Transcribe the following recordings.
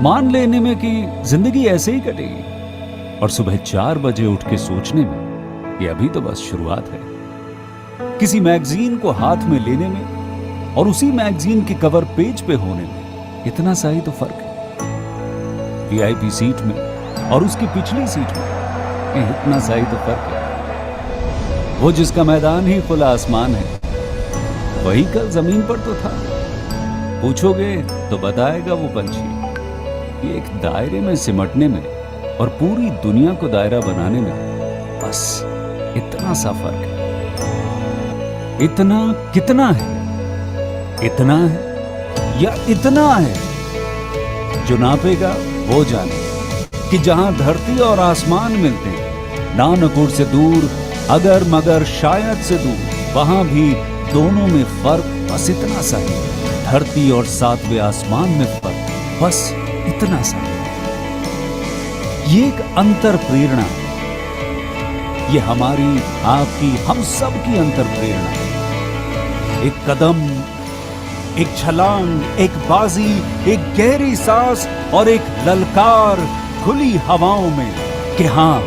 मान लेने में कि जिंदगी ऐसे ही कटेगी और सुबह 4 बजे उठ के सोचने में कि अभी तो बस शुरुआत है। किसी मैगजीन को हाथ में लेने में और उसी मैगजीन के कवर पेज पे होने में इतना सा ही तो फर्क है। वीआईपी सीट में और उसकी पिछली सीट में इतना सा ही तो फर्क है। वो जिसका मैदान ही खुला आसमान है, वही कल जमीन पर तो था। पूछोगे तो बताएगा वो पंछी कि एक दायरे में सिमटने में और पूरी दुनिया को दायरा बनाने में बस इतना सा फर्क है। इतना कितना है? इतना है या इतना है? जो नापेगा वो जाने कि जहां धरती और आसमान मिलते हैं, नानकोर से दूर, अगर मगर शायद से दूर, वहां भी दोनों में फर्क बस इतना सा है। धरती और 7वें आसमान में फर्क बस इतना सा है। ये एक अंतर प्रेरणा है। ये हमारी, आपकी, हम सब की अंतर प्रेरणा है। एक कदम, एक छलांग, एक बाजी, एक गहरी सांस और एक ललकार खुली हवाओं में कि हाँ,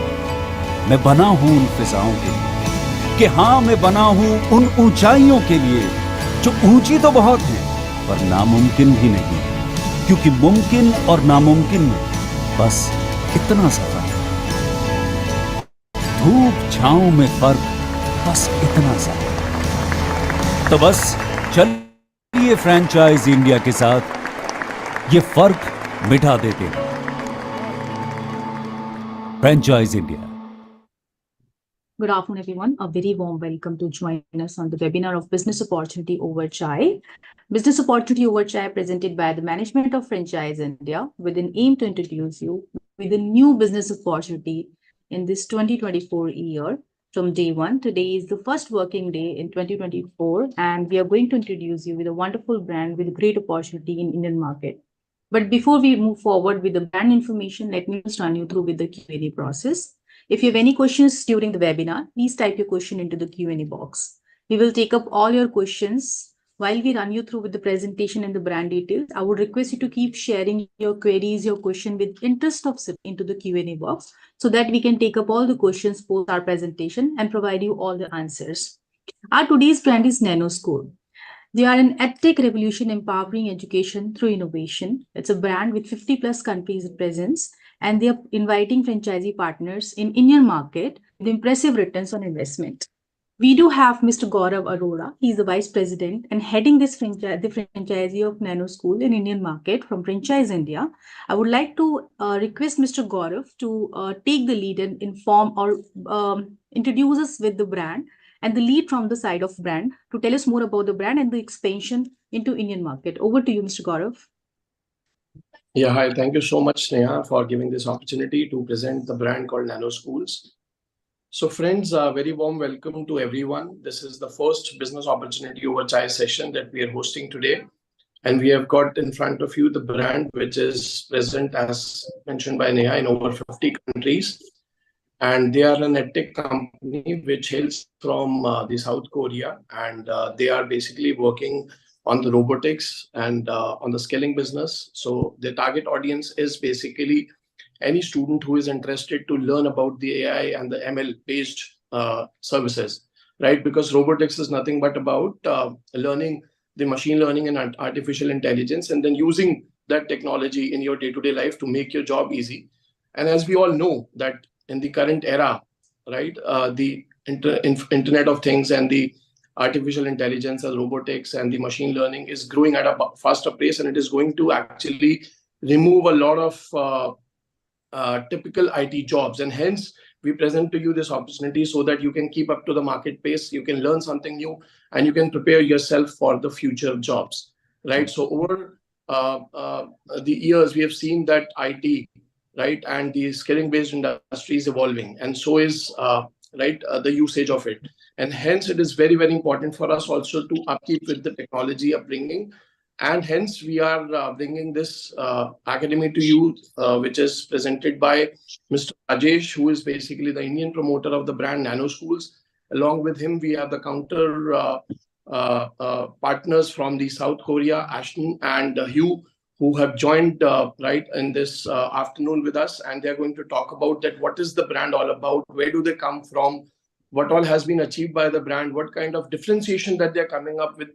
मैं बना हूं उन फिजाओं के लिए, कि हाँ, मैं बना हूं उन ऊंचाइयों के लिए जो ऊंची तो बहुत है पर नामुमकिन भी नहीं, क्योंकि मुमकिन और नामुमकिन में बस इतना सा फर्क है। धूप छांव में फर्क बस इतना सा है। तो बस चलिए फ्रेंचाइज इंडिया के साथ ये फर्क मिटा देते हैं। Franchise India. Good afternoon, everyone. A very warm welcome to join us on the webinar of Business Opportunity Over Chai. Business Opportunity Over Chai presented by the management of Franchise India with an aim to introduce you with a new business opportunity in this 2024 year. From day one, today is the first working day in 2024, and we are going to introduce you with a wonderful brand with great opportunity in Indian market. But before we move forward with the brand information, let me just run you through with the Q&A process. If you have any questions during the webinar, please type your question into the Q&A box. We will take up all your questions while we run you through with the presentation and the brand details. I would request you to keep sharing your queries, your question with interest of into the Q&A box so that we can take up all the questions post our presentation and provide you all the answers. Our today's brand is NanoSkool. They are an edtech revolution empowering education through innovation. It's a brand with 50 plus countries presence, and they are inviting franchisee partners in Indian market with impressive returns on investment. We do have Mr. Gaurav Arora. He's the Vice President and heading this the franchisee of NanoSkool in Indian market from Franchise India. I would like to request Mr. Gaurav to take the lead and inform or introduce us with the brand and the lead from the side of brand to tell us more about the brand and the expansion into Indian market. Over to you, Mr. Gaurav. Yeah, hi. Thank you so much, Sneha, for giving this opportunity to present the brand called Nano Schools. So friends, very warm welcome to everyone. This is the first business opportunity over chai session that we are hosting today. And we have got in front of you the brand, which is present, as mentioned by Neha, in over 50 countries. And they are an edtech company which hails from the South Korea. And they are basically working on the robotics and on the scaling business. So the target audience is basically any student who is interested to learn about the AI and the ML based services, right? Because robotics is nothing but about learning the machine learning and artificial intelligence and then using that technology in your day-to-day life to make your job easy. And as we all know that in the current era, right, the Internet of Things and the artificial intelligence and robotics and the machine learning is growing at a faster pace, and it is going to actually remove a lot of typical IT jobs. And hence, we present to you this opportunity so that you can keep up to the market pace, you can learn something new, and you can prepare yourself for the future jobs, right? So over the years, we have seen that IT, right, and the scaling-based industry is evolving, and so is the usage of it. And hence, it is very, very important for us also to upkeep with the technology upbringing. And hence, we are bringing this academy to you, which is presented by Mr. Rajesh, who is basically the Indian promoter of the brand Nano Schools. Along with him, we have the counter partners from the South Korea, Ashton and Hugh, who have joined right in this afternoon with us, and they're going to talk about that. What is the brand all about? Where do they come from? What all has been achieved by the brand? What kind of differentiation that they're coming up with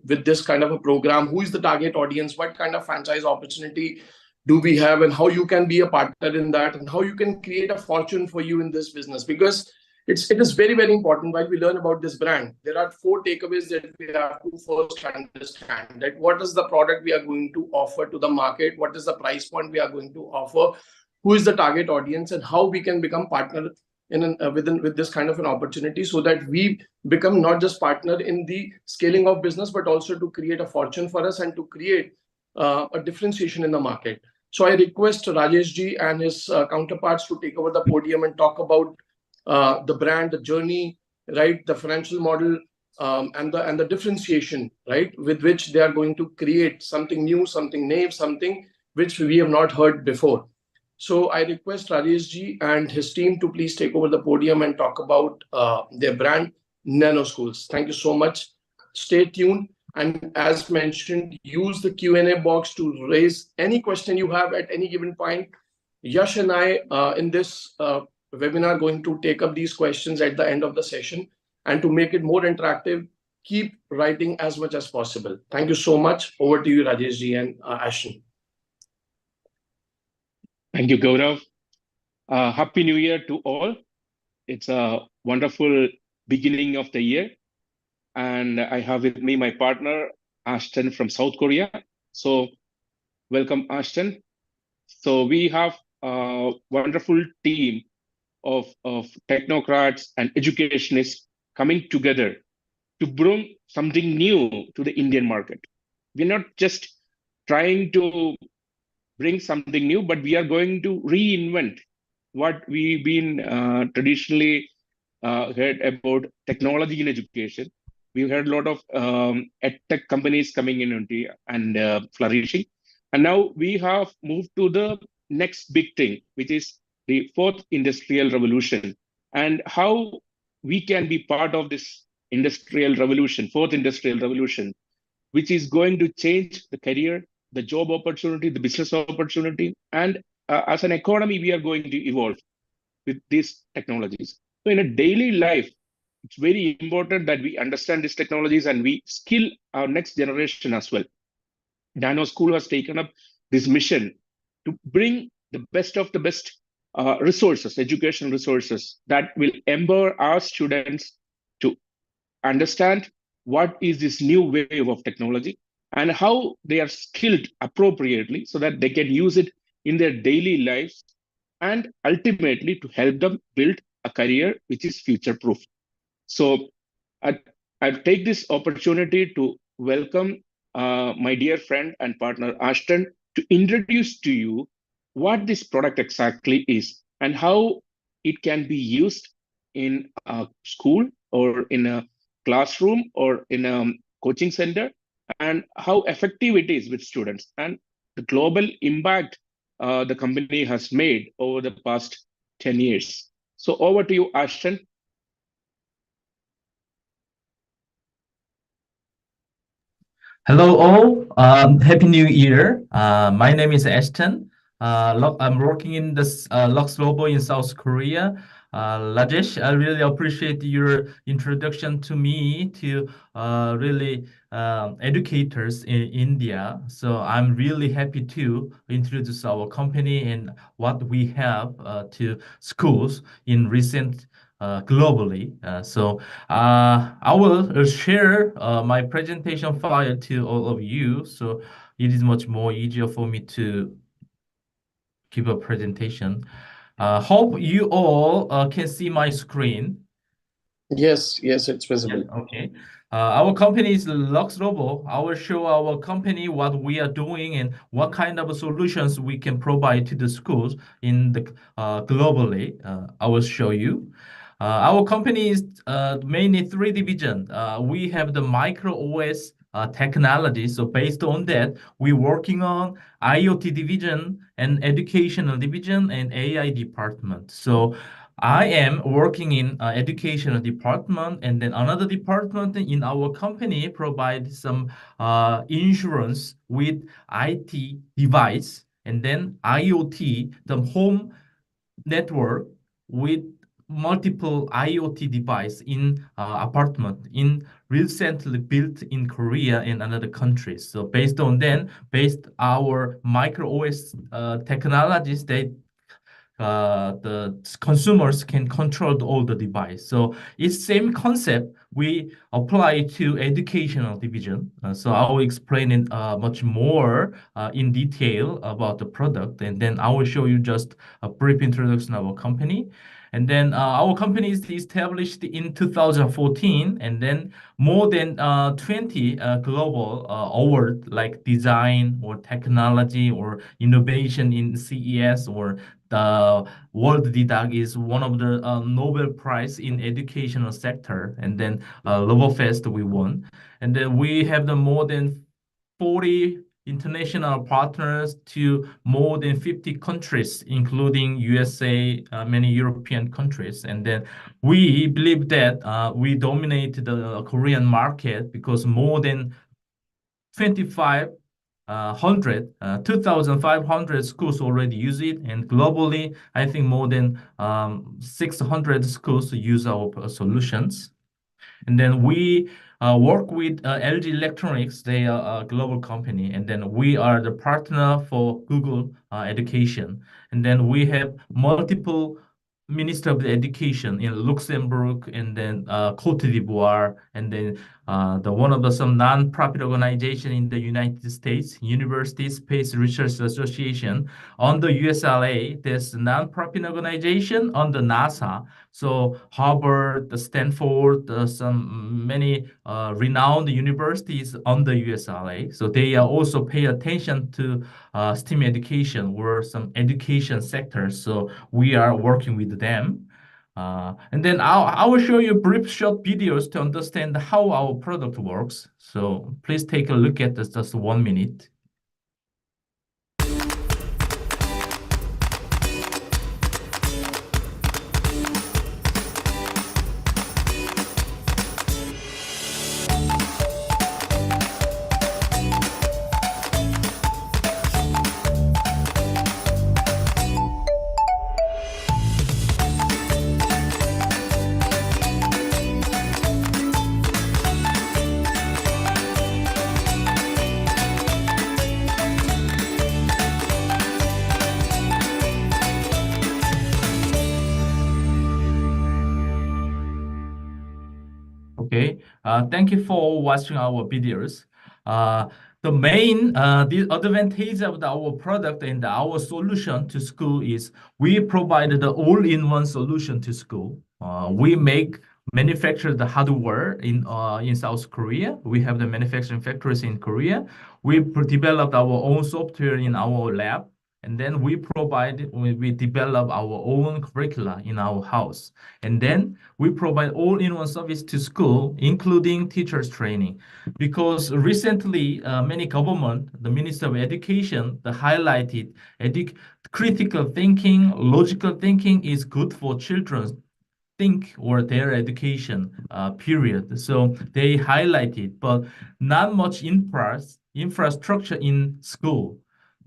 with this kind of a program? Who is the target audience? What kind of franchise opportunity do we have, and how you can be a partner in that, and how you can create a fortune for you in this business? Because it is very, very important while we learn about this brand. There are 4 takeaways that we have to first understand: that what is the product we are going to offer to the market, what is the price point we are going to offer, who is the target audience, and how we can become partner with this kind of an opportunity, so that we become not just partner in the scaling of business, but also to create a fortune for us and to create a differentiation in the market. So I request Rajesh ji and his counterparts to take over the podium and talk about the brand, the journey, right, the financial model, and the differentiation, right, with which they are going to create something new, something naive, something which we have not heard before. So I request Rajesh ji and his team to please take over the podium and talk about their brand, Nano Schools. Thank you so much. Stay tuned. And as mentioned, use the Q&A box to raise any question you have at any given point. Yash and I, in this webinar, going to take up these questions at the end of the session. And to make it more interactive, keep writing as much as possible. Thank you so much. Over to you, Rajesh ji and Ashton. Thank you, Gaurav. Happy New Year to all. It's a wonderful beginning of the year. And I have with me my partner, Ashton from South Korea. So welcome, Ashton. So we have a wonderful team of technocrats and educationists coming together to bring something new to the Indian market. We're not just trying to bring something new, but we are going to reinvent what we've been traditionally heard about technology in education. We've heard a lot of edtech companies coming in India and flourishing. And now we have moved to the next big thing, which is the 4th industrial revolution, and how we can be part of this industrial revolution, 4th industrial revolution, which is going to change the career, the job opportunity, the business opportunity. And as an economy, we are going to evolve with these technologies. So in a daily life, it's very important that we understand these technologies and we skill our next generation as well. NanoSkool has taken up this mission to bring the best of the best resources, educational resources that will empower our students to understand what is this new wave of technology and how they are skilled appropriately so that they can use it in their daily lives and ultimately to help them build a career which is future-proof. So I take this opportunity to welcome my dear friend and partner Ashton to introduce to you what this product exactly is and how it can be used in a school or in a classroom or in a coaching center, and how effective it is with students and the global impact the company has made over the past 10 years. So over to you, Ashton. Hello all, Happy New Year. My name is Ashton. I'm working in this Lux Global in South Korea. Rajesh, I really appreciate your introduction to me to really educators in India. So I'm really happy to introduce our company and what we have to schools in recent globally. I will share my presentation file to all of you. So it is much more easier for me to give a presentation. Hope you all can see my screen. Yes, it's visible. Yeah, okay. Our company is Lux Robo. I will show our company what we are doing and what kind of solutions we can provide to the schools in the globally. I will show you. Our company is mainly 3 divisions. We have the micro OS technology. So based on that, we're working on IoT division and educational division and AI department. So I am working in educational department, and then another department in our company provides some insurance with IT device, and then IoT, the home network with multiple IoT device in apartment in recently built in Korea and another countries. So based our micro OS technologies, the consumers can control all the device. So it's same concept we apply to educational division. So I will explain it much more in detail about the product, and then I will show you just a brief introduction of our company. And then our company is established in 2014, and then more than 20 global award like design or technology or innovation in CES or the World DDAG is one of the Nobel Prize in educational sector, and then Fest we won, and then we have the more than 40 international partners to more than 50 countries, including USA, many European countries, and then we believe that we dominate the Korean market because more than 25 100, 2,500 schools already use it, and globally, I think more than 600 schools use our solutions. And then we work with LG Electronics. They are a global company. And then we are the partner for Google Education. And then we have multiple Minister of Education in Luxembourg and then Cote d'Ivoire, and then one of the some non-profit organization in the United States, University Space Research Association. On the USLA, there's a non-profit organization on the NASA. So Harvard, the Stanford, some many renowned universities on the USLA. So they also pay attention to STEAM education or some education sectors. So we are working with them. And then I will show you brief short videos to understand how our product works. So please take a look at this, just 1 minute. Okay, thank you for watching our videos. The advantage of our product and our solution to school is we provide the all-in-one solution to school. We manufacture the hardware in South Korea. We have the manufacturing factories in Korea. We developed our own software in our lab. And then we develop our own curricula in our house. And then we provide all-in-one service to school, including teachers training. Because recently, many government, the Minister of Education, highlighted critical thinking, logical thinking is good for children think or their education period. So they highlighted, but not much infrastructure in school.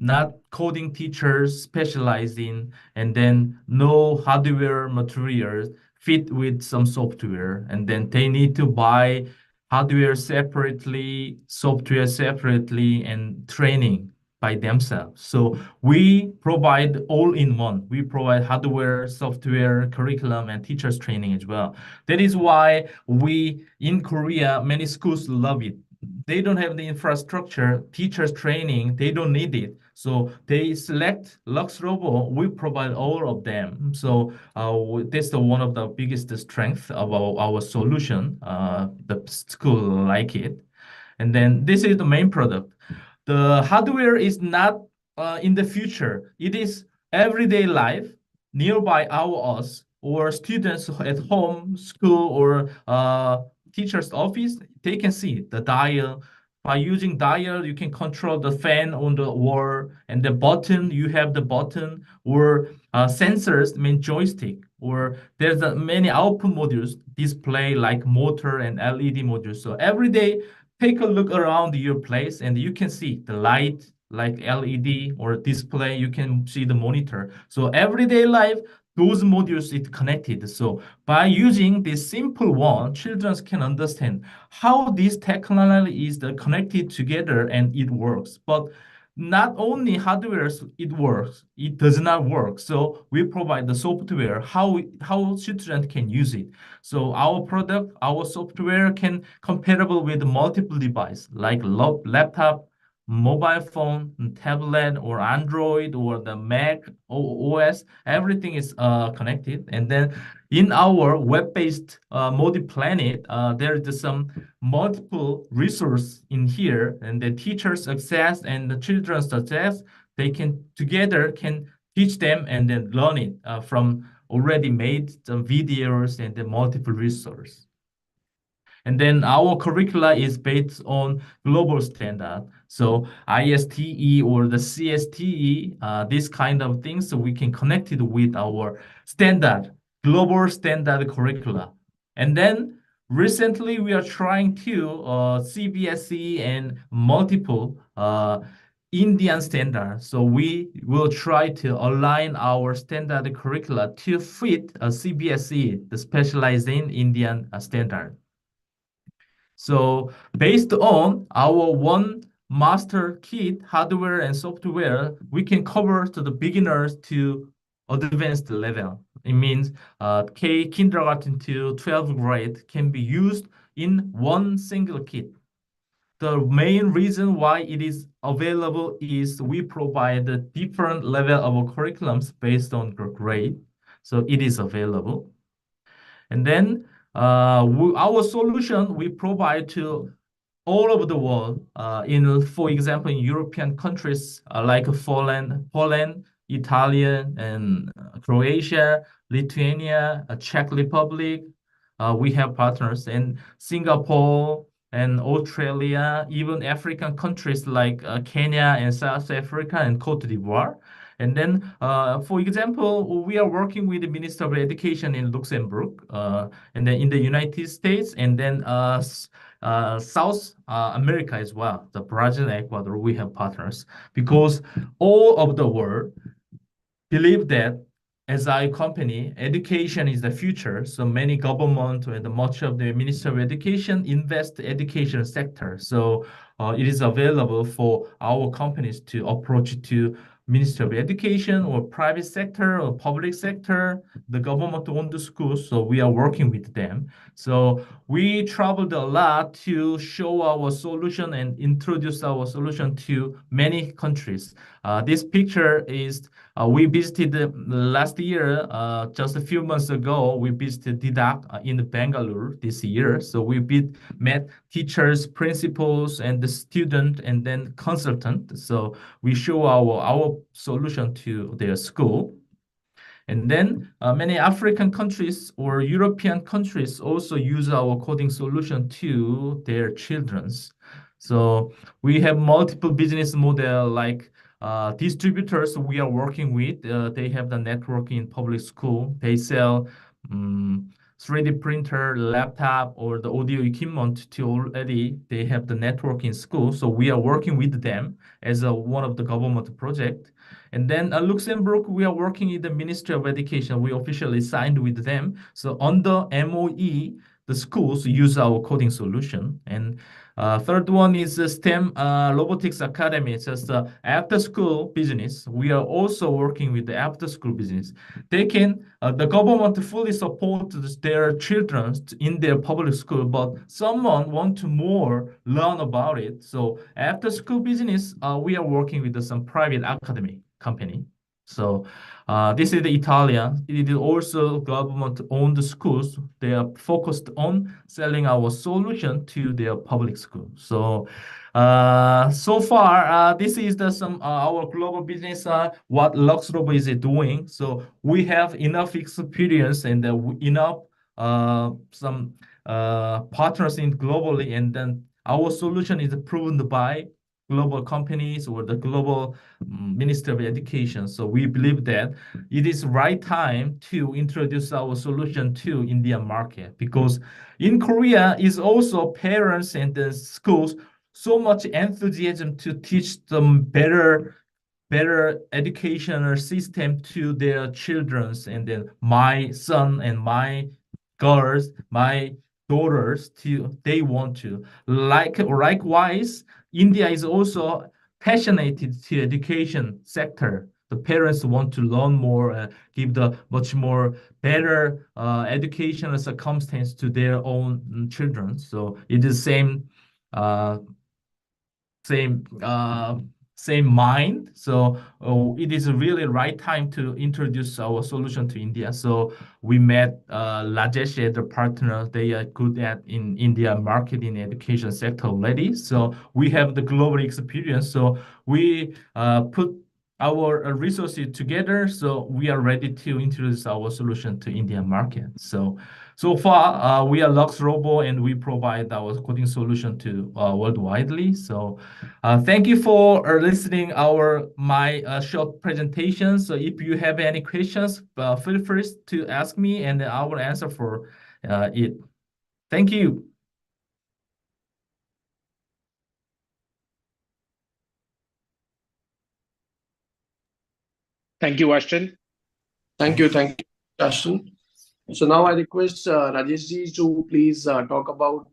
Not coding teachers specializing, and then no hardware materials fit with some software, and then they need to buy hardware separately, software separately, and training by themselves. So we provide all-in-one. We provide hardware, software, curriculum, and teachers training as well. That is why in Korea, many schools love it. They don't have the infrastructure, teachers training, they don't need it. So they select Lux Robo, we provide all of them. So that's one of the biggest strengths of our solution. The school like it. And then this is the main product. The hardware is not in the future. It is everyday life, nearby us, or students at home, school, or teacher's office. They can see the dial. By using dial, you can control the fan on the wall, and the button, you have the button, or sensors, joystick. or there's many output modules, display like motor and LED modules. So every day, take a look around your place and you can see the light like LED or display, you can see the monitor. So everyday life, those modules is connected. So by using this simple one, children can understand how this technology is connected together and it works. But not only hardware it works, it does not work. So we provide the software, how children can use it. So our product, our software can compatible with multiple device like laptop, mobile phone, tablet, or Android, or the Mac OS. Everything is connected. And then in our web-based Modi Planet, there is some multiple resource in here, and the teachers access and the children's access, they can together can teach them and then learn it from already made some videos and the multiple resource. And then our curricula is based on global standard. So ISTE or the CSTE, this kind of things, so we can connect it with our standard, global standard curricula. And then recently we are trying to CBSE and multiple Indian standard. So we will try to align our standard curricula to fit a CBSE, the specialized in Indian standard. So based on our one master kit, hardware and software, we can cover to the beginners to advanced level. It means K kindergarten to 12th grade can be used in one single kit. The main reason why it is available is we provide a different level of curriculums based on grade. So it is available. And then our solution we provide to all over the world. For example, in European countries like Poland, Italy, and Croatia, Lithuania, Czech Republic, we have partners in Singapore and Australia, even African countries like Kenya and South Africa and Cote d'Ivoire. And then, for example, we are working with the Minister of Education in Luxembourg, and then in the United States, and then South America as well, the Brazil and Ecuador, we have partners because all of the world believe that as a company, education is the future. So many government and much of the Ministry of Education invest education sector. So it is available for our companies to approach to Ministry of Education or private sector or public sector, the government-owned schools. So we are working with them. So we traveled a lot to show our solution and introduce our solution to many countries. This picture is we visited last year, just a few months ago, we visited Didak in Bangalore this year. So we met teachers, principals, and the student, and then consultant. So we show our solution to their school. And then many African countries or European countries also use our coding solution to their children's. So we have multiple business model like distributors we are working with. They have the network in public school. They sell 3D printer, laptop, or the audio equipment to already. They have the network in school. So we are working with them as one of the government project. And then Luxembourg, we are working in the Ministry of Education. We officially signed with them. So under MOE, the schools use our coding solution. And third one is the STEM Robotics Academy. It's just after-school business. We are also working with the after-school business. They can, the government fully support their children in their public school, but someone want to more learn about it. So after-school business, we are working with some private academy company. So this is the Italian. It is also government-owned schools. They are focused on selling our solution to their public school. So so far, this is some our global business. What LuxRobo is doing. So we have enough experience and enough some partners in globally, and then our solution is proven by global companies or the global Ministry of Education. So we believe that it is right time to introduce our solution to Indian market, because in Korea is also parents and the schools so much enthusiasm to teach them better educational system to their childrens, and then my son and my girls, my daughters, they want to likewise. India is also passionate to education sector. The parents want to learn more, give the much more better educational circumstance to their own children. So it is uh, same same mind. So it is really right time to introduce our solution to India. So we met Rajesh as a partner. They are good at in India market in education sector already. So we have the global experience. So we put our resources together. So we are ready to introduce our solution to Indian market. So far, we are Lux Robo, and we provide our coding solution to worldwidely. So thank you for listening my short presentation. So if you have any questions, feel free to ask me, and I will answer for it. Thank you. Thank you, Ashton. Thank you, Ashton. So now I request Rajesh ji to please talk about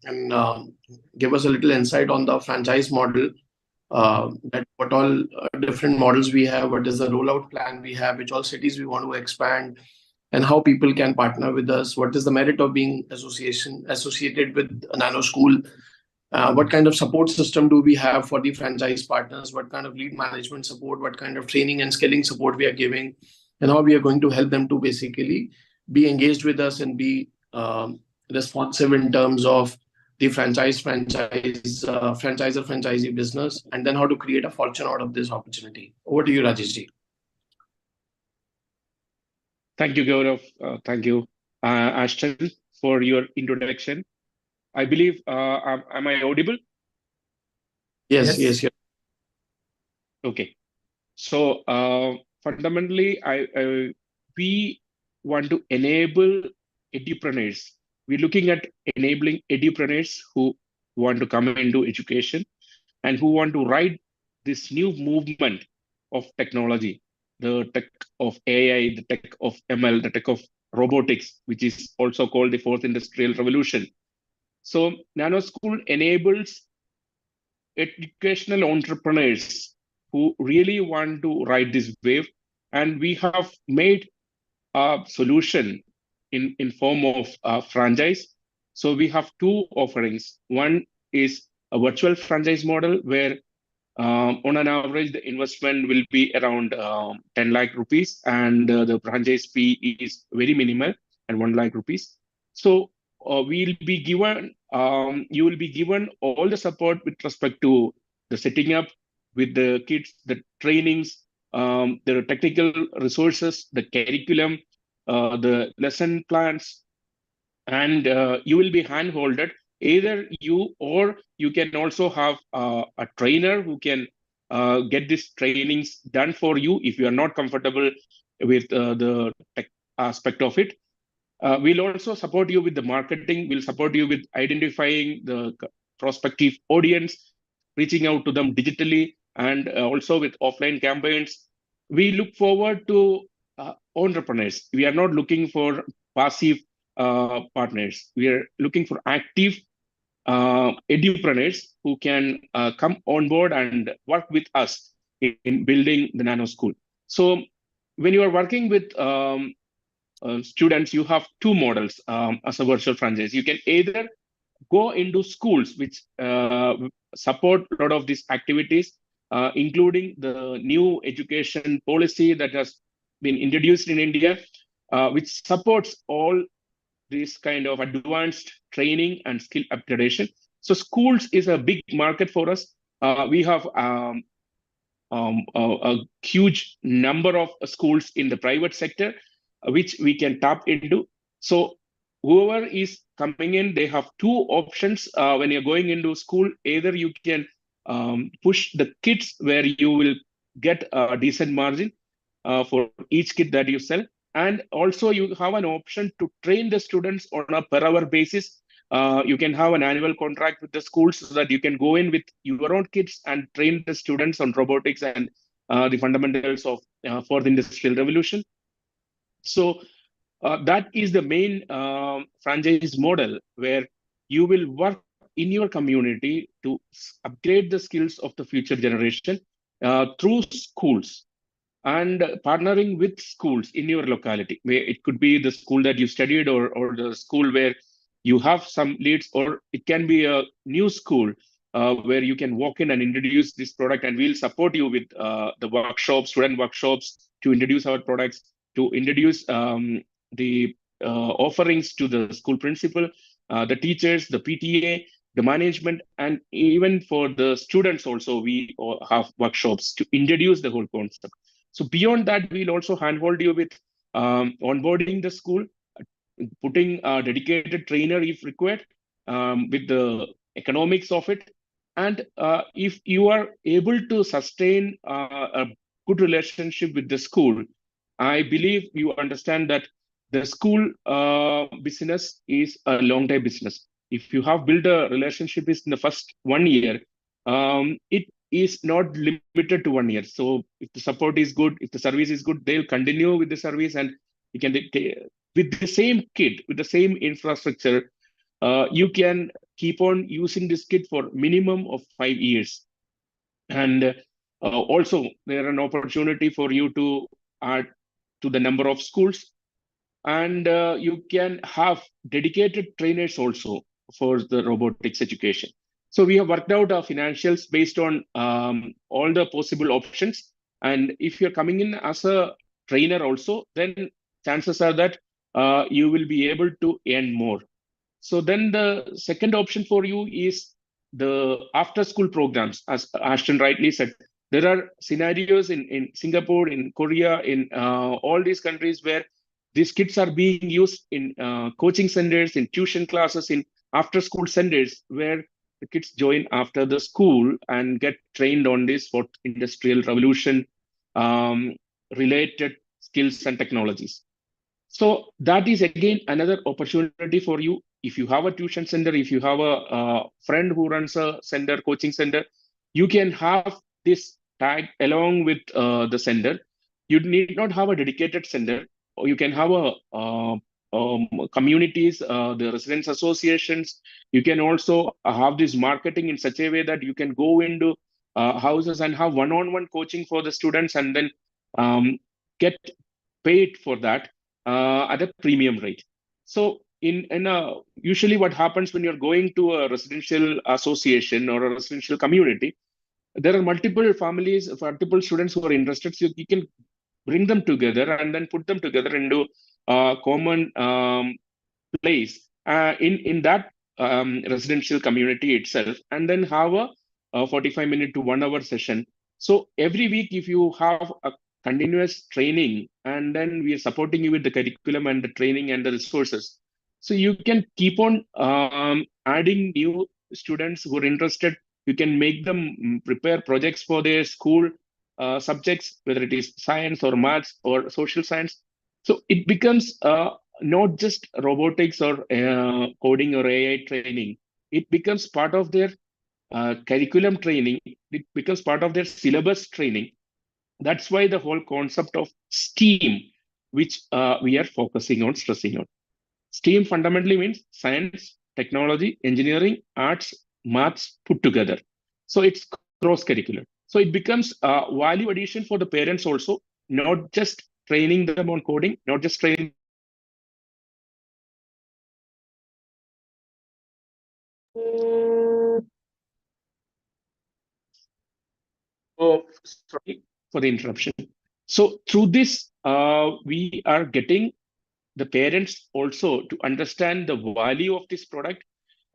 and give us a little insight on the franchise model. That what all different models we have, what is the rollout plan we have, which all cities we want to expand, and how people can partner with us. What is the merit of being associated with a Nano School? What kind of support system do we have for the franchise partners? What kind of lead management support? What kind of training and skilling support we are giving? And how we are going to help them to basically be engaged with us and be responsive in terms of the franchisee business, and then how to create a fortune out of this opportunity. Over to you, Rajesh ji. Thank you, Gaurav. Thank you, Ashton, for your introduction. I believe, am I audible? Yes. Okay. So fundamentally, we want to enable edupreneurs. We're looking at enabling edupreneurs who want to come into education and who want to ride this new movement of technology, the tech of AI, the tech of ML, the tech of robotics, which is also called the fourth industrial revolution. So NanoSkool enables educational entrepreneurs who really want to ride this wave, and we have made a solution in form of franchise. So we have two offerings. One is a virtual franchise model where on an average, the investment will be around 10 lakh rupees, and the franchise fee is very minimal and 1 lakh rupees. So you will be given all the support with respect to the setting up with the kids, the trainings, the technical resources, the curriculum, the lesson plans, and you will be hand-holded. Either you or you can also have a trainer who can get these trainings done for you if you are not comfortable with the tech aspect of it. We'll also support you with the marketing. We'll support you with identifying the prospective audience, reaching out to them digitally, and also with offline campaigns. We look forward to entrepreneurs. We are not looking for passive partners. We are looking for active edupreneurs who can come on board and work with us in building the Nano School. So when you are working with students, you have two models as a virtual franchise. You can either go into schools which support a lot of these activities, including the new education policy that has been introduced in India, which supports all this kind of advanced training and skill upgradation. So schools is a big market for us. We have a huge number of schools in the private sector, which we can tap into. So whoever is coming in, they have two options when you're going into school. Either you can push the kits where you will get a decent margin for each kit that you sell. And also you have an option to train the students on a per hour basis. You can have an annual contract with the schools so that you can go in with your own kits and train the students on robotics and the fundamentals of for the industrial revolution. So that is the main franchise model where you will work in your community to upgrade the skills of the future generation through schools and partnering with schools in your locality. Where it could be the school that you studied or the school where you have some leads, or it can be a new school where you can walk in and introduce this product, and we'll support you with the workshops, student workshops, to introduce our products, to introduce the offerings to the school principal, the teachers, the PTA, the management, and even for the students also, we have workshops to introduce the whole concept. So beyond that, we'll also handhold you with onboarding the school, putting a dedicated trainer if required, with the economics of it. And if you are able to sustain a good relationship with the school, I believe you understand that the school business is a long-term business. If you have built a relationship in the first 1 year, it is not limited to 1 year. So if the support is good, if the service is good, they'll continue with the service, and you can with the same kit, with the same infrastructure, you can keep on using this kit for minimum of 5 years. And also, there an opportunity for you to add to the number of schools, and you can have dedicated trainers also for the robotics education. So we have worked out our financials based on all the possible options. And if you're coming in as a trainer also, then chances are that you will be able to earn more. So then the second option for you is the after school programs. As Ashton rightly said, there are scenarios in Singapore, in Korea, in all these countries where these kits are being used in coaching centers, in tuition classes, in after school centers, where the kids join after the school and get trained on this for industrial revolution related skills and technologies. So that is again another opportunity for you. If you have a tuition center, if you have a friend who runs a center, coaching center, you can have this tag along with the center. You need not have a dedicated center, or you can have a communities, the residents associations. You can also have this marketing in such a way that you can go into houses and have one-on-one coaching for the students, and then get paid for that at a premium rate. So usually what happens when you're going to a residential association or a residential community, there are multiple families, multiple students who are interested. So you can bring them together and then put them together into a common place in that residential community itself, and then have a 45-minute to 1 hour session. So every week, if you have a continuous training, and then we are supporting you with the curriculum and the training and the resources, so you can keep on adding new students who are interested. You can make them prepare projects for their school subjects, whether it is science or maths or social science. So it becomes not just robotics or coding or AI training. It becomes part of their curriculum training. It becomes part of their syllabus training. That's why the whole concept of STEAM, which we are focusing on, stressing on. STEAM fundamentally means science, technology, engineering, arts, maths put together. So it's cross-curricular. So it becomes a value addition for the parents also, not just training them on coding, not just training sorry for the interruption. So through this, we are getting the parents also to understand the value of this product,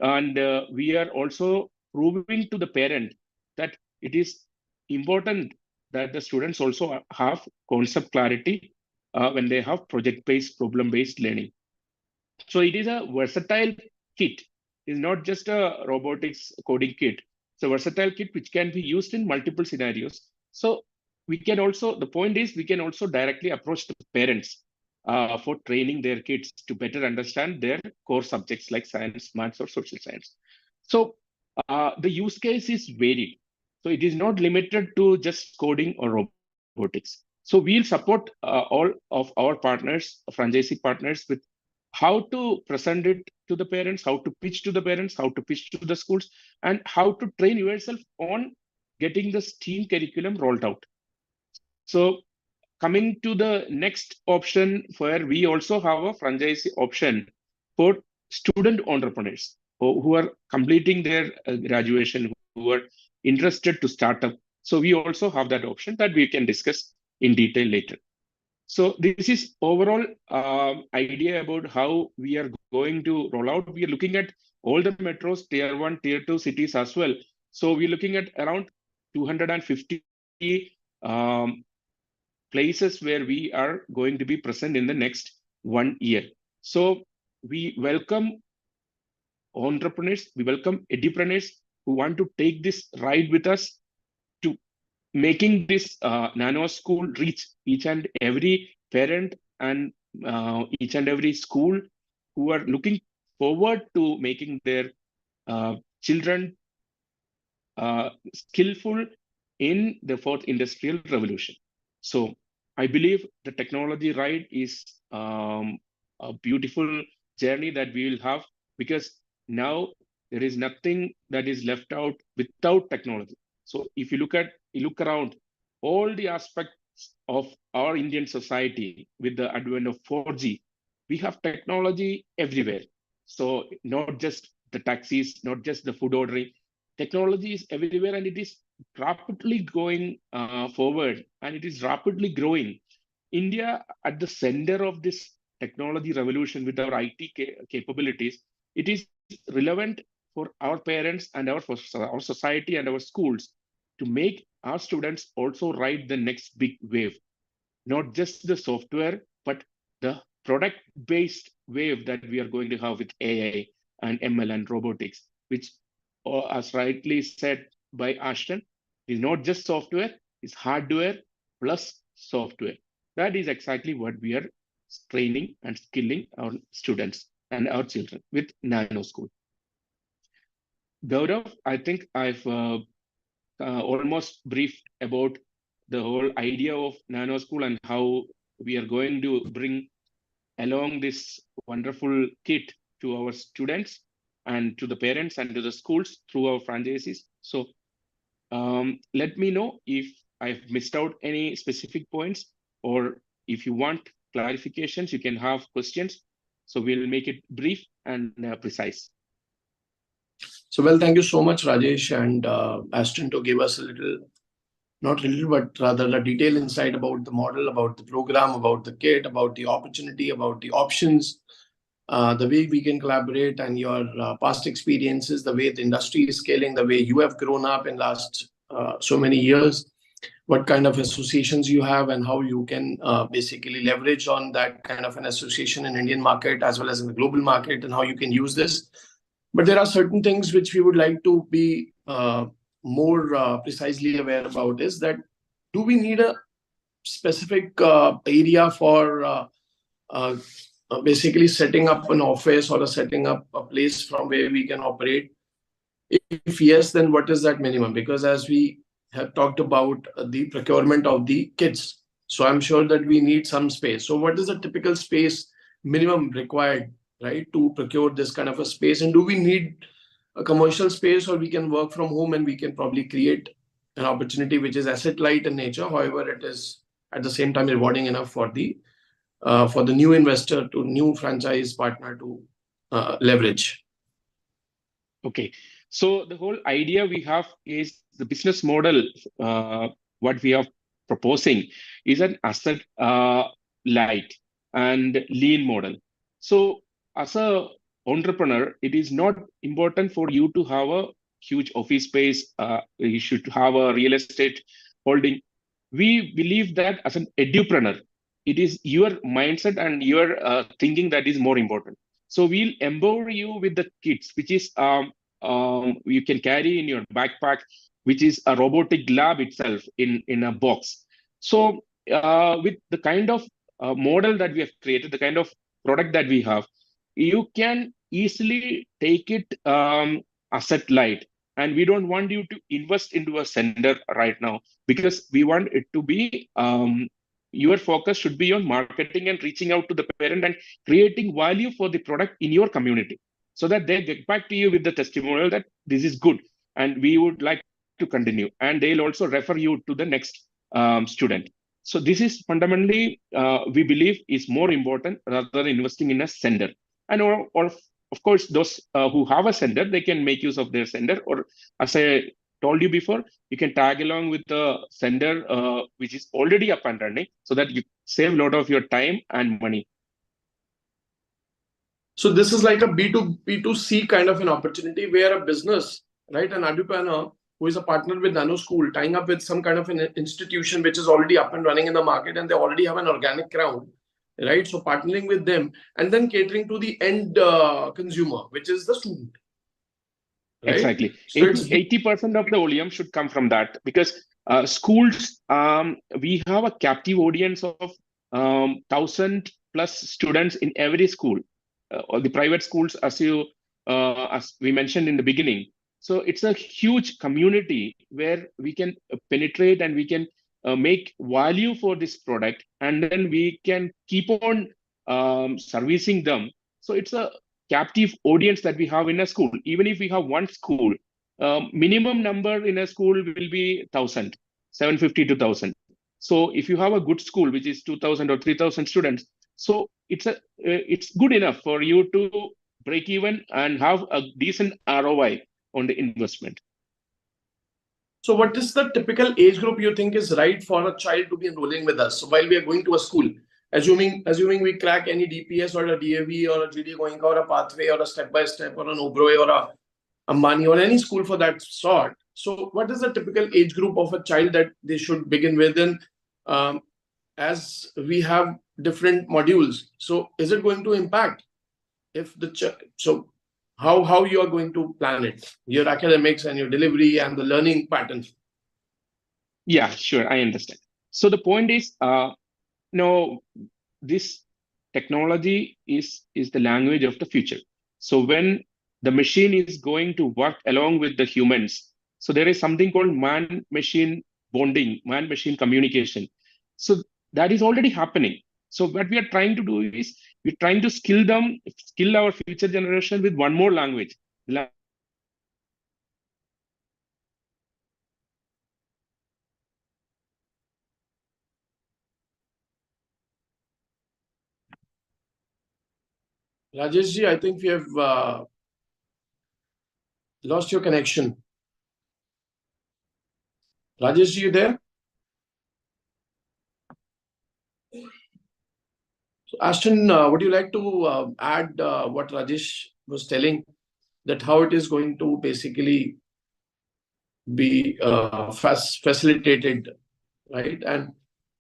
and we are also proving to the parent that it is important that the students also have concept clarity when they have project-based, problem-based learning. So it is a versatile kit. It's not just a robotics coding kit. It's a versatile kit which can be used in multiple scenarios. So we can also, the point is, we can also directly approach the parents for training their kids to better understand their core subjects like science, maths, or social science. So the use case is varied. So it is not limited to just coding or robotics. So we'll support all of our partners, franchisee partners, with how to present it to the parents, how to pitch to the parents, how to pitch to the schools, and how to train yourself on getting the STEAM curriculum rolled out. So coming to the next option, where we also have a franchise option for student entrepreneurs who are completing their graduation, who are interested to start up. So we also have that option that we can discuss in detail later. So this is overall idea about how we are going to roll out. We are looking at all the metros, tier 1, tier 2 cities as well. So we're looking at around 250 places where we are going to be present in the next 1 year. So we welcome entrepreneurs, we welcome edupreneurs who want to take this ride with us to making this Nano School reach each and every parent and each and every school who are looking forward to making their children skillful in the fourth industrial revolution. So I believe the technology ride is a beautiful journey that we will have, because now there is nothing that is left out without technology. So if you look around all the aspects of our Indian society with the advent of 4G, we have technology everywhere. So not just the taxis, not just the food ordering, technology is everywhere, and it is rapidly going forward, and it is rapidly growing. India at the center of this technology revolution with our IT capabilities, it is relevant for our parents and our society and our schools to make our students also ride the next big wave, not just the software, but the product-based wave that we are going to have with AI and ML and robotics, which, as rightly said by Ashton, is not just software, it's hardware plus software. That is exactly what we are training and skilling our students and our children with Nano School. Gaurav, I think I've almost briefed about the whole idea of Nano School and how we are going to bring along this wonderful kit to our students and to the parents and to the schools through our franchises. So let me know if I've missed out any specific points, or if you want clarifications, you can have questions. So we'll make it brief and precise. So, well, thank you so much, Rajesh and Ashton, to give us a little, not little, but rather a detailed insight about the model, about the program, about the kit, about the opportunity, about the options, the way we can collaborate, and your past experiences, the way the industry is scaling, the way you have grown up in last so many years, what kind of associations you have, and how you can basically leverage on that kind of an association in Indian market as well as in the global market, and how you can use this. But there are certain things which we would like to be more precisely aware about, is that do we need a specific area for basically setting up an office or setting up a place from where we can operate? If yes, then what is that minimum? Because as we have talked about the procurement of the kits, so I'm sure that we need some space. So what is the typical space minimum required, right, to procure this kind of a space? And do we need a commercial space, or we can work from home and we can probably create an opportunity which is asset light in nature? However, it is at the same time rewarding enough for the new investor, to new franchise partner to leverage. Okay, so the whole idea we have is the business model. What we are proposing is an asset light and lean model. So as a entrepreneur, it is not important for you to have a huge office space. You should have a real estate holding. We believe that as an edupreneur, it is your mindset and your thinking that is more important. So we'll empower you with the kits, which is you can carry in your backpack, which is a robotic lab itself in a box. So with the kind of model that we have created, the kind of product that we have, you can easily take it asset light. And we don't want you to invest into a center right now, because we want it to be your focus should be on marketing and reaching out to the parent and creating value for the product in your community, so that they get back to you with the testimonial that this is good and we would like to continue. And they'll also refer you to the next student. So this is fundamentally, we believe, is more important rather than investing in a sender. And or of course, those who have a sender, they can make use of their sender. Or as I told you before, you can tag along with the sender, which is already up and running, so that you save a lot of your time and money. So this is like a B2C kind of an opportunity where a business, right, an entrepreneur who is a partner with Nano Skool, tying up with some kind of an institution which is already up and running in the market, and they already have an organic crowd, right? So partnering with them and then catering to the end consumer, which is the student. Right? Exactly. So 80% of the volume should come from that, because schools, we have a captive audience of 1,000 plus students in every school, or the private schools, as we mentioned in the beginning. So it's a huge community where we can penetrate and we can make value for this product, and then we can keep on servicing them. So it's a captive audience that we have in a school. Even if we have one school, minimum number in a school will be 1,000, 750 to 1,000. So if you have a good school, which is 2,000 or 3,000 students, so it's good enough for you to break even and have a decent ROI on the investment. So what is the typical age group you think is right for a child to be enrolling with us? So while we are going to a school, assuming we crack any DPS or a DAV or a GD Goenka or a pathway or a step-by-step or an Oberoi or a Ambani or any school for that sort. So what is the typical age group of a child that they should begin with? And as we have different modules, so is it going to impact if so how you are going to plan it, your academics and your delivery and the learning patterns? Yeah, sure, I understand. So the point is, no, this technology is the language of the future. So when the machine is going to work along with the humans, so there is something called man-machine bonding, man-machine communication. So that is already happening. So what we are trying to do is we're trying to skill our future generation with one more language. Rajeshji, I think we have lost your connection. Rajeshji, you there? So Ashton, would you like to add what Rajesh was telling, that how it is going to basically be facilitated, right? And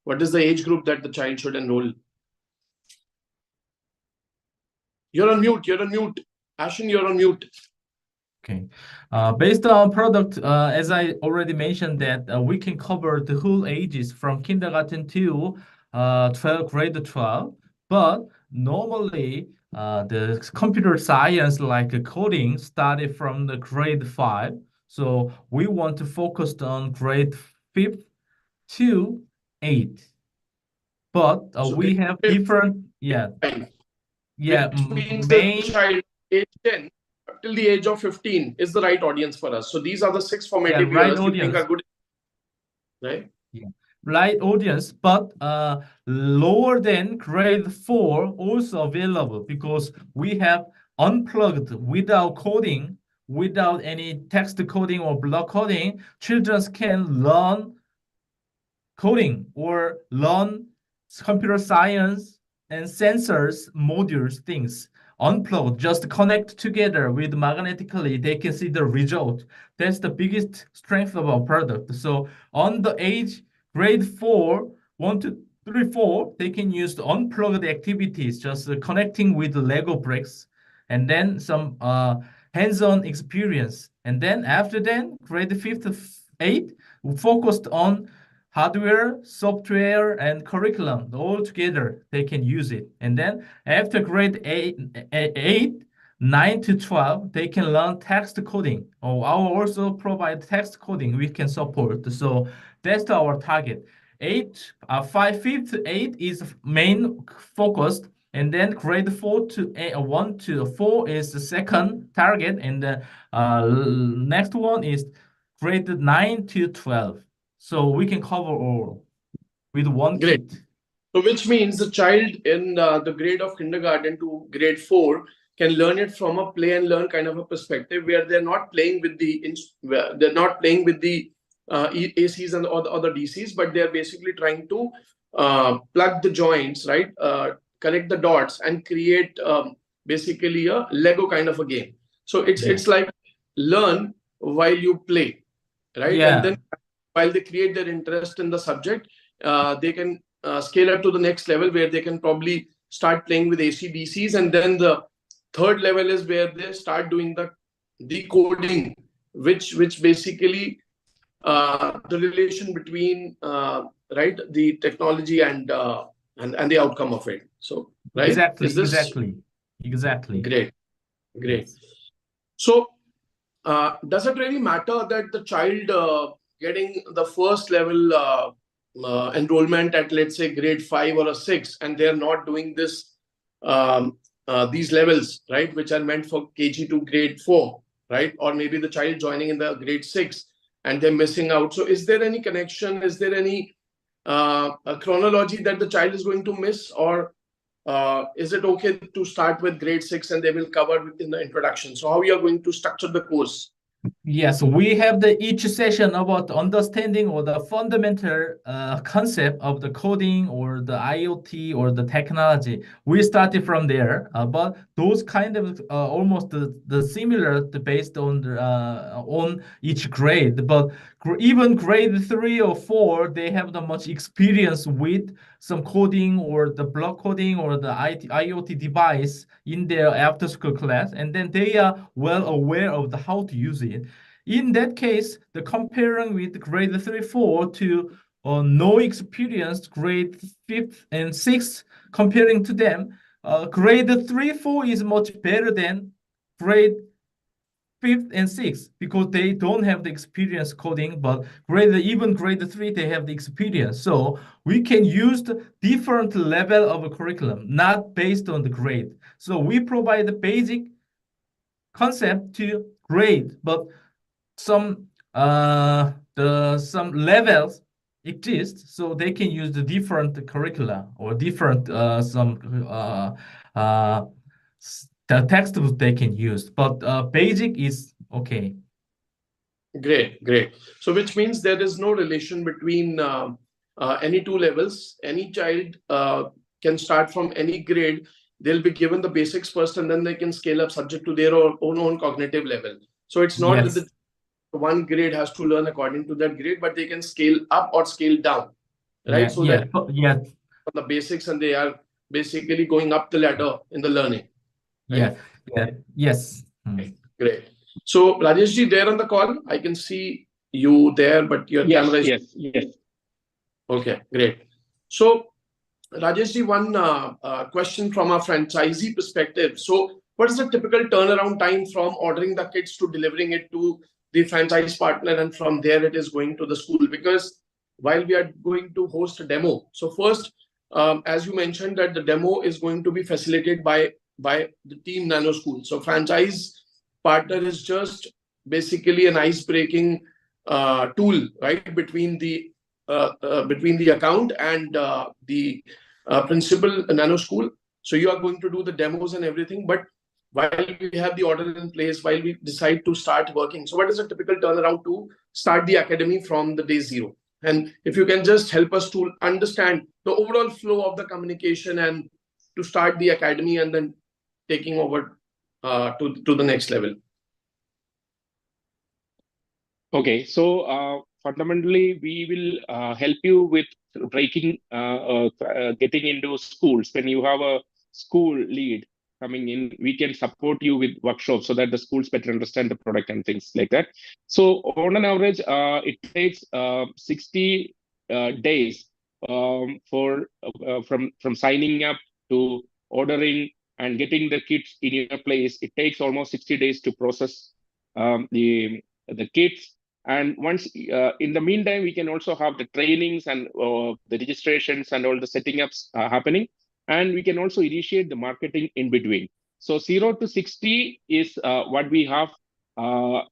what is the age group that the child should enroll? You're on mute. Ashton, you're on mute. Okay. Based on product, as I already mentioned, that we can cover the whole ages from kindergarten to grade 12. But normally, the computer science, like coding, started from the grade 5. So we want to focus on grade 5 to 8. But So we have different, which means the child age 10 till the age of 15 is the right audience for us. So these are the 6 formative years you think are good, right? Yeah, right audience, but lower than grade 4 also available, because we have unplugged without coding, without any text coding or block coding. Children can learn coding or learn computer science and sensors modules things unplugged, just connect together with magnetically, they can see the result. That's the biggest strength of our product. So on the age grade 4, 1, 2, 3, 4, they can use the unplugged activities, just connecting with the Lego bricks, and then some hands-on experience. And then after that, grade 5th to 8th, we focused on hardware, software, and curriculum all together. They can use it. And then after grade 8, 9 to 12, they can learn text coding. Oh, I will also provide text coding we can support. So that's our target. 5th to 8 is main focused, and then grade 4 to 1 to 4 is the second target, and the next one is grade 9 to 12. So we can cover all with one Great. kit. So which means the child in the grade of kindergarten to grade 4 can learn it from a play and learn kind of a perspective, where they're not playing with the ACs and or the DCs, but they're basically trying to plug the joints, right? Connect the dots and create basically a Lego kind of a game. So it's like learn while you play, right? Yeah. And then while they create their interest in the subject, they can scale up to the next level where they can probably start playing with AC/DCs, and then the third level is where they start doing the decoding, which basically the relation between right, the technology and the outcome of it. So right, Exactly. is this Exactly. great? So does it really matter that the child getting the first level enrollment at, let's say, grade 5 or a 6, and they're not doing this these levels, right, which are meant for KG to grade 4, right? Or maybe the child joining in the grade 6 and they're missing out. So is there any connection? Is there any a chronology that the child is going to miss, or is it okay to start with grade 6 and they will cover within the introduction? So how you are going to structure the course? Yes, we have each session about understanding or the fundamental concept of the coding or the IoT or the technology. We started from there, but those kind of almost the similar based on each grade. But even grade 3 or 4, they have the much experience with some coding or the block coding or the IoT device in their after school class, and then they are well aware of how to use it. In that case, the comparing with grade 3, 4 to no experienced grade 5th and 6th, comparing to them, grade 3, 4 is much better than grade 5th and 6th because they don't have the experience coding, but even grade 3, they have the experience. So we can use the different level of a curriculum, not based on the grade. So we provide the basic concept to grade, but some levels exist, so they can use the different curricula or different the textbooks they can use, but basic is okay. Great. So which means there is no relation between any two levels. Any child can start from any grade. They'll be given the basics first, and then they can scale up subject to their own cognitive level. So it's not that the one grade has to learn according to that grade, but they can scale up or scale down, right? That the basics, and they are basically going up the ladder in the learning. Right? Yes. Great. So Rajeshji, there on the call, I can see you there, but your camera is... Yes. Okay, great. So Rajeshji, one question from a franchisee perspective. So what is the typical turnaround time from ordering the kits to delivering it to the franchise partner, and from there it is going to the school? Because while we are going to host a demo, so first, as you mentioned, that the demo is going to be facilitated by the team NanoSkool. So franchise partner is just basically an ice-breaking tool, right, between the account and the principal NanoSkool. So you are going to do the demos and everything, but while we have the order in place, while we decide to start working, so what is a typical turnaround to start the academy from the day 0? And if you can just help us to understand the overall flow of the communication and to start the academy and then taking over to the next level. Okay, so fundamentally, we will help you with getting into schools. When you have a school lead, coming in, we can support you with workshops so that the schools better understand the product and things like that. So on an average, it takes 60 days from signing up to ordering and getting the kits in your place. It takes almost 60 days to process the kits. And once in the meantime, we can also have the trainings and the registrations and all the setting ups happening. And we can also initiate the marketing in between. So 0 to 60 is what we have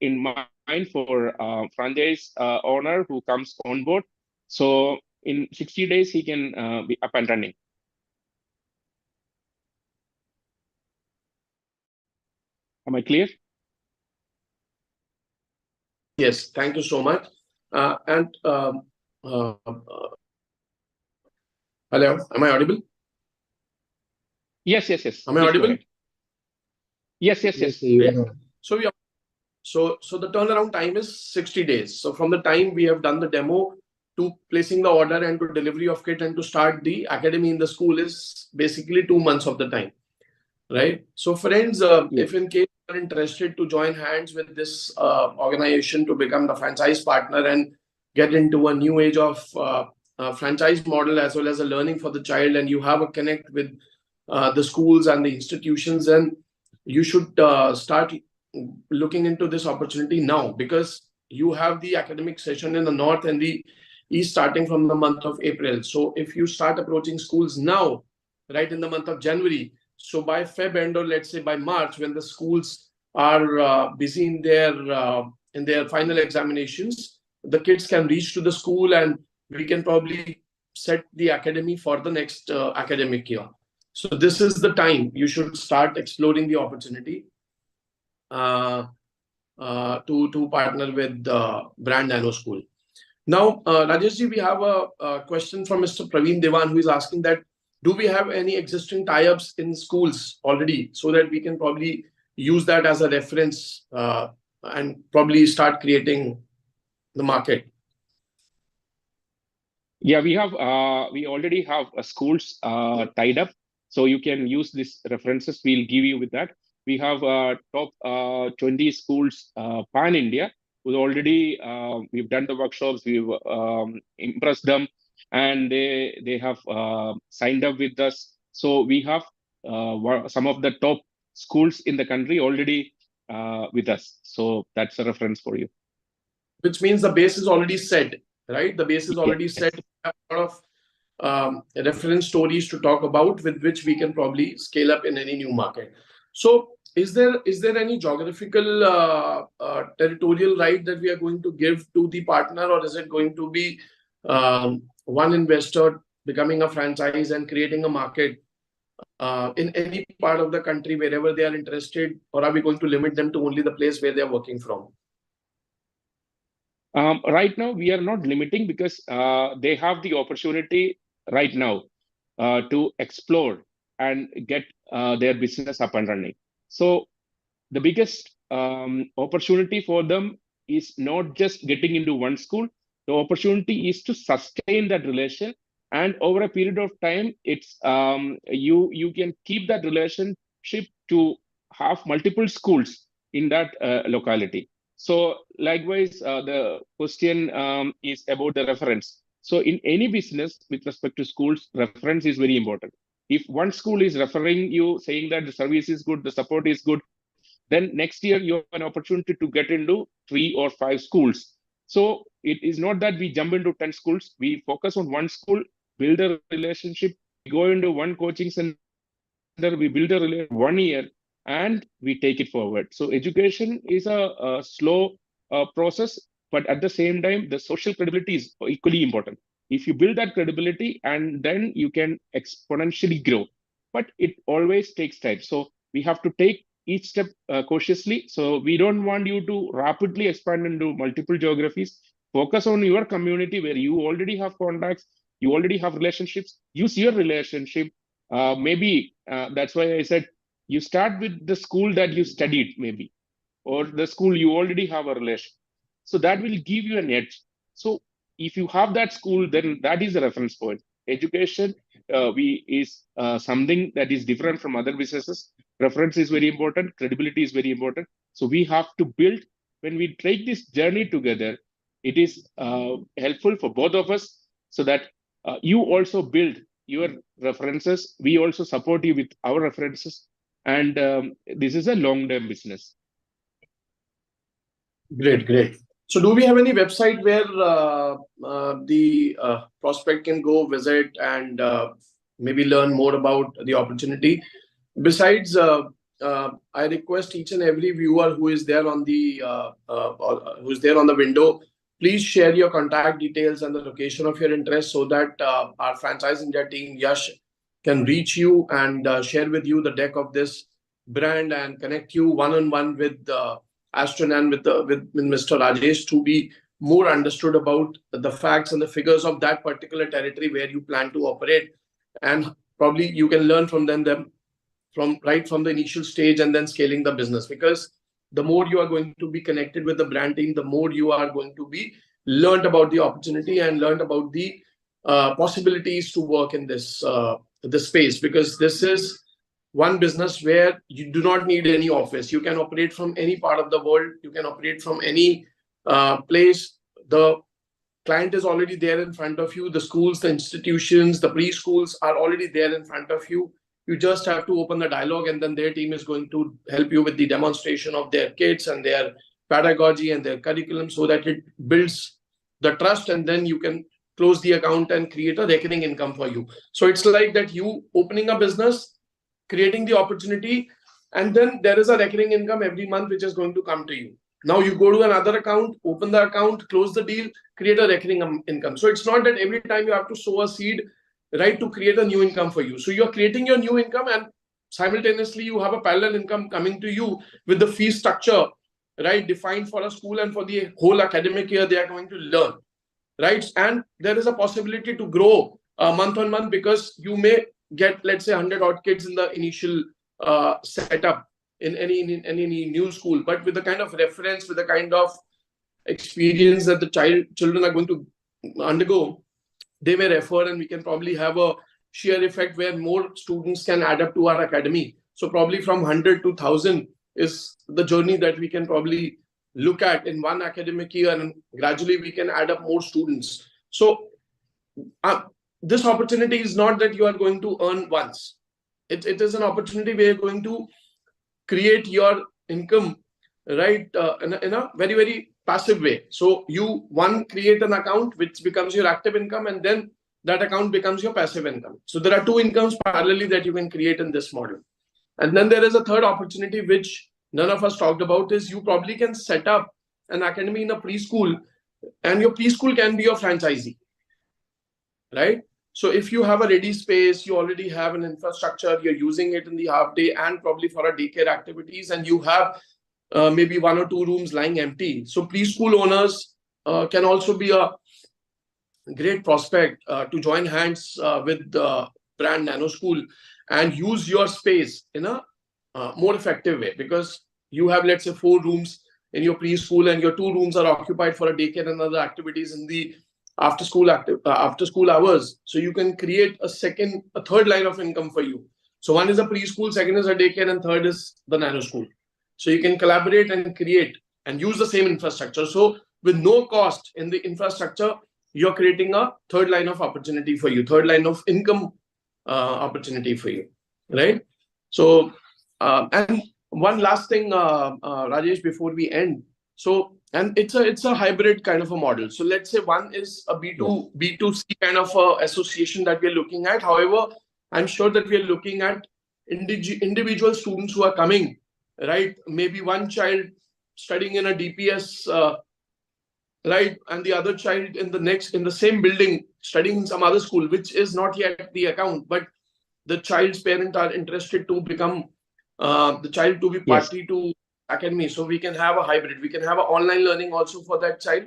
in mind for franchise owner who comes on board. So in 60 days, he can be up and running. Am I clear? Yes, thank you so much. Hello, am I audible? Yes. Am I Please go audible? ahead. Yes. So the turnaround time is 60 days. So from the time we have done the demo to placing the order and to delivery of kit and to start the academy in the school is basically 2 months of the time, right? So friends, Yes. if in case you are interested to join hands with this organization to become the franchise partner and get into a new age of franchise model as well as a learning for the child, and you have a connect with the schools and the institutions, then you should start looking into this opportunity now, because you have the academic session in the north and the east starting from the month of April. So if you start approaching schools now, right in the month of January, so by Feb end, or let's say by March, when the schools are busy in their final examinations, the kids can reach to the school and we can probably set the academy for the next academic year. So this is the time you should start exploring the opportunity to partner with brand NanoSkool. Now, Rajeshji, we have a question from Mr. Praveen Devan, who is asking that, do we have any existing tie-ups in schools already, so that we can probably use that as a reference and probably start creating the market? Yeah, we already have schools tied up, so you can use these references. We'll give you with that. We have top 20 schools pan India who already we've done the workshops, we've impressed them, and they have signed up with us. So we have some of the top schools in the country already with us. So that's a reference for you. Which means the base is already set, right? The base is already Yes. set. We have a lot of reference stories to talk about, with which we can probably scale up in any new market. So is there any geographical territorial right that we are going to give to the partner, or is it going to be one investor becoming a franchise and creating a market in any part of the country wherever they are interested, or are we going to limit them to only the place where they are working from? Right now, we are not limiting, because they have the opportunity right now to explore and get their business up and running. So the biggest opportunity for them is not just getting into one school. The opportunity is to sustain that relation, and over a period of time, it's you can keep that relationship to have multiple schools in that locality. So likewise, the question is about the reference. So in any business with respect to schools, reference is very important. If one school is referring you, saying that the service is good, the support is good, then next year you have an opportunity to get into 3 or 5 schools. So it is not that we jump into 10 schools. We focus on one school, build a relationship, we go into one coaching center, we build a relationship 1 year, and we take it forward. So education is a slow process, but at the same time, the social credibility is equally important. If you build that credibility, and then you can exponentially grow, but it always takes time. So we have to take each step cautiously. So we don't want you to rapidly expand into multiple geographies. Focus on your community where you already have contacts, you already have relationships. Use your relationship. Maybe that's why I said you start with the school that you studied, maybe, or the school you already have a relation. So that will give you an edge. So if you have that school, then that is the reference point. Education is something that is different from other businesses. Reference is very important. Credibility is very important. So we have to build, when we take this journey together, it is helpful for both of us, so that you also build your references. We also support you with our references. And this is a long-term business. Great, great. So do we have any website where the prospect can go visit and maybe learn more about the opportunity? Besides, I request each and every viewer who is there on the window, please share your contact details and the location of your interest, so that our Franchise India team, Yash, can reach you and share with you the deck of this brand and connect you one-on-one with Ashton and with Mr. Rajesh, to be more understood about the facts and the figures of that particular territory where you plan to operate. And probably you can learn from them from the initial stage, and then scaling the business. Because the more you are going to be connected with the brand team, the more you are going to be learned about the opportunity and learned about the possibilities to work in this space. Because this is one business where you do not need any office. You can operate from any part of the world. You can operate from any place. The client is already there in front of you. The schools, the institutions, the preschools are already there in front of you. You just have to open the dialogue, and then their team is going to help you with the demonstration of their kits and their pedagogy and their curriculum, so that it builds the trust, and then you can close the account and create a recurring income for you. So it's like that, you opening a business, creating the opportunity, and then there is a recurring income every month which is going to come to you. Now you go to another account, open the account, close the deal, create a recurring income. So it's not that every time you have to sow a seed, right, to create a new income for you. So you're creating your new income, and simultaneously you have a parallel income coming to you with the fee structure, right, defined for a school, and for the whole academic year they are going to learn, right? And there is a possibility to grow month on month, because you may get, let's say, 100 odd kids in the initial setup in any new school, but with the kind of reference, with the kind of experience that the children are going to undergo, they may refer, and we can probably have a sheer effect where more students can add up to our academy. So probably from 100 to 1,000 is the journey that we can probably look at in one academic year, and gradually we can add up more students. So this opportunity is not that you are going to earn once. It is an opportunity where you're going to create your income, right, in a very, very passive way. So you create an account which becomes your active income, and then that account becomes your passive income. So there are two incomes parallelly that you can create in this model. And then there is a third opportunity which none of us talked about, is you probably can set up an academy in a preschool, and your preschool can be your franchisee, right? So if you have a ready space, you already have an infrastructure, you're using it in the half day and probably for a daycare activities, and you have maybe 1 or 2 rooms lying empty. So preschool owners can also be a great prospect to join hands with the brand NanoSkool and use your space in a more effective way, because you have, let's say, 4 rooms in your preschool, and your 2 rooms are occupied for a daycare and other activities in the after school hours. So you can create a third line of income for you. So one is a preschool, second is a daycare, and third is the NanoSkool. So you can collaborate and create and use the same infrastructure. So with no cost in the infrastructure, you're creating a third line of opportunity for you, third line of income opportunity for you, right? So and one last thing, Rajesh, before we end. So, and it's a hybrid kind of a model. So let's say one is a B2C kind of association that we're looking at. However, I'm sure that we're looking at individual students who are coming, right? Maybe one child studying in a DPS, right, and the other child in the same building studying in some other school, which is not yet the account, but the child's parents are interested to become the child to be party to academy. So we can have a hybrid. We can have an online learning also for that child,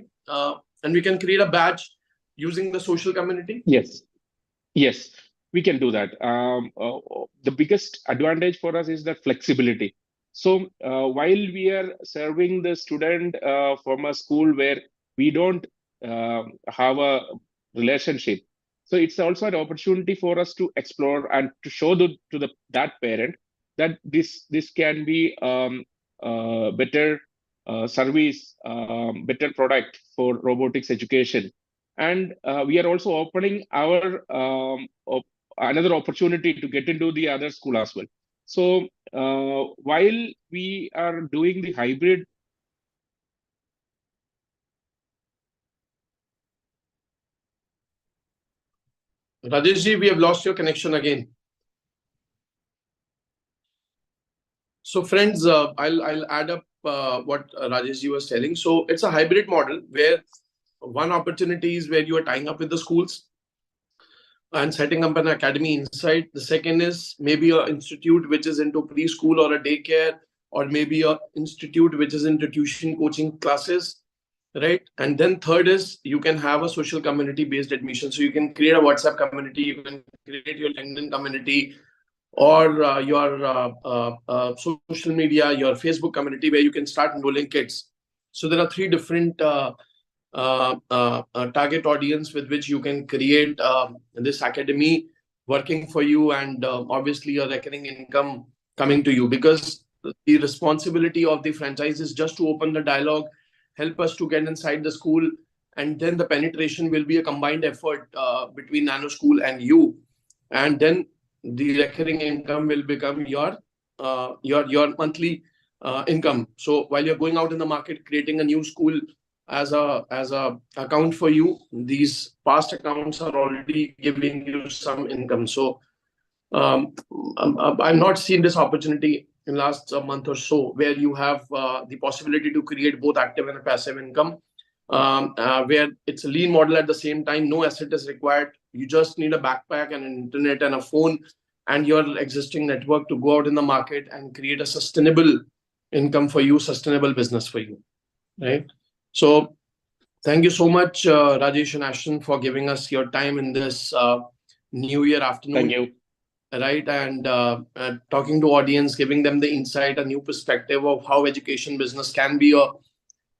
and we can create a batch using the social community. Yes, we can do that. The biggest advantage for us is the flexibility. So while we are serving the student from a school where we don't have a relationship, so it's also an opportunity for us to explore and to show that parent that this can be better service, better product for robotics education. And we are also opening our another opportunity to get into the other school as well. So while we are doing the hybrid, Rajeshji, we have lost your connection again. So friends, I'll add up what Rajeshji was telling. So it's a hybrid model where one opportunity is where you are tying up with the schools and setting up an academy inside. The second is maybe an institute which is into preschool or a daycare, or maybe an institute which is into tuition coaching classes, right? And then third is you can have a social community based admission. So you can create a WhatsApp community, you can create your LinkedIn community, or your social media, your Facebook community, where you can start enrolling kids. So there are three different target audience with which you can create this academy working for you, and obviously a recurring income coming to you, because the responsibility of the franchise is just to open the dialogue, help us to get inside the school, and then the penetration will be a combined effort between NanoSkool and you, and then the recurring income will become your monthly income. So while you're going out in the market creating a new school as a account for you, these past accounts are already giving you some income. So I've not seen this opportunity in last month or so, where you have the possibility to create both active and passive income, where it's a lean model at the same time. No asset is required. You just need a backpack and an internet and a phone and your existing network to go out in the market and create a sustainable income for you, sustainable business for you, right? So thank you so much, Rajesh and Ashton, for giving us your time in this New Year afternoon. thank you. Right, and talking to audience, giving them the insight, a new perspective of how education business can be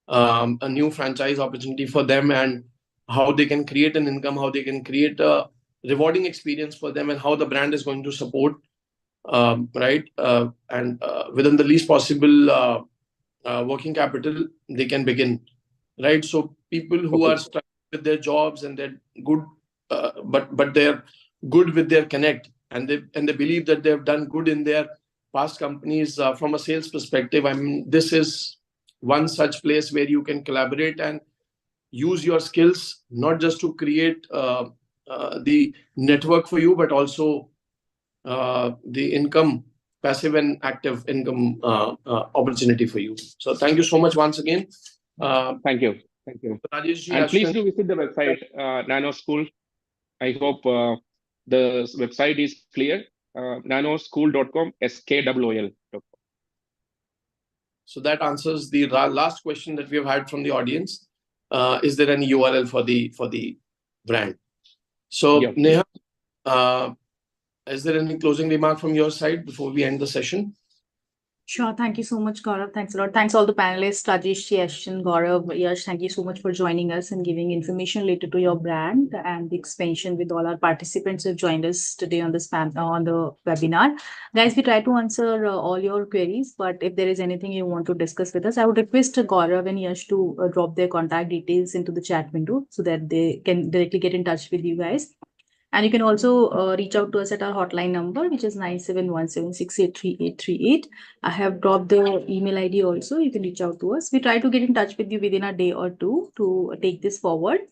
a new franchise opportunity for them, and how they can create an income, how they can create a rewarding experience for them, and how the brand is going to support, right, and within the least possible working capital, they can begin, right? So people who are struggling with their jobs and they're good, but they're good with their connect, and they believe that they've done good in their past companies from a sales perspective. I mean, this is one such place where you can collaborate and use your skills, not just to create the network for you, but also the income, passive and active income opportunity for you. So thank you so much once again. Thank you. Rajesh, And please do visit the website, NanoSkool. I hope the website is clear. nanoskool.com, SKOOL.com. So that answers the last question that we have had from the audience. Is there any URL for the brand? So Yeah. Neha, is there any closing remark from your side before we end the session? Sure. Thank you so much, Gaurav. Thanks a lot. Thanks all the panelists, Rajesh, Ashton, Gaurav, Yash. Thank you so much for joining us and giving information related to your brand and the expansion with all our participants who have joined us today on this on the webinar. Guys, we try to answer all your queries, but if there is anything you want to discuss with us, I would request Gaurav and Yash to drop their contact details into the chat window so that they can directly get in touch with you guys. And you can also reach out to us at our hotline number, which is 9717683838. I have dropped the email ID also. You can reach out to us. We try to get in touch with you within a day or two to take this forward.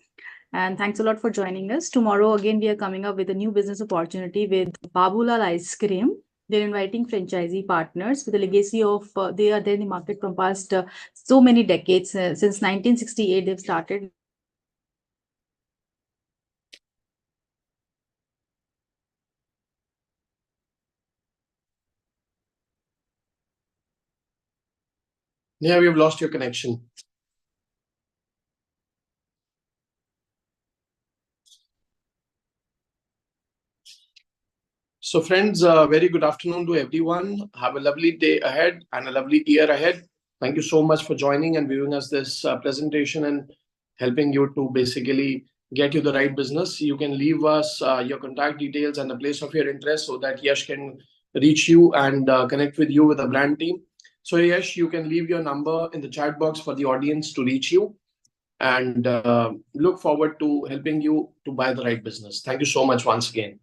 And thanks a lot for joining us. Tomorrow, again, we are coming up with a new business opportunity with Babulal Ice Cream. They're inviting franchisee partners with a legacy of, they are there in the market from past so many decades. Since 1968, they've started. Yeah, we have lost your connection. So friends, very good afternoon to everyone. Have a lovely day ahead and a lovely year ahead. Thank you so much for joining and viewing us this presentation and helping you to basically get you the right business. You can leave us your contact details and the place of your interest so that Yash can reach you and connect with you with the brand team. So Yash, you can leave your number in the chat box for the audience to reach you, and look forward to helping you to buy the right business. Thank you so much once again.